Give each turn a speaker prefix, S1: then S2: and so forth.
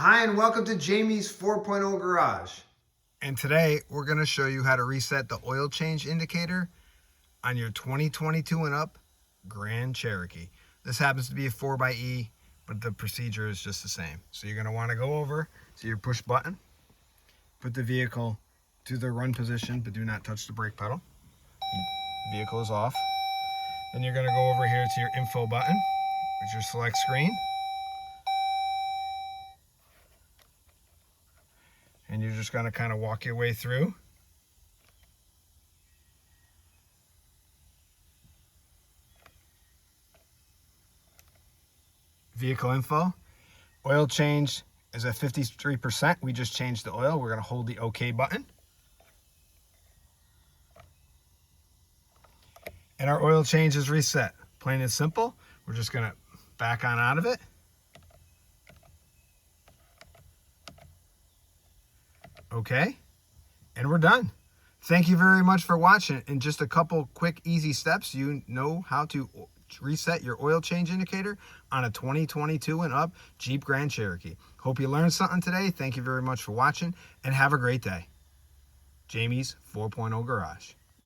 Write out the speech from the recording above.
S1: Hi, and welcome to Jamie's 4.0 Garage.
S2: And today we're going to show you how to reset the oil change indicator on your 2022 and up Grand Cherokee. This happens to be a 4xe, but the procedure is just the same. So you're going to want to go over to your push button, put the vehicle to the run position, but do not touch the brake pedal. The vehicle is off. Then you're going to go over here to your info button, which is your select screen. And you're just going to kind of walk your way through. Vehicle info. Oil change is at 53%. We just changed the oil. We're going to hold the OK button. And our oil change is reset. Plain and simple. We're just going to back on out of it. Okay, and we're done. Thank you very much for watching. In just a couple quick, easy steps, you know how to reset your oil change indicator on a 2022 and up Jeep Grand Cherokee. Hope you learned something today. Thank you very much for watching, and have a great day. Jamie's 4.0 Garage.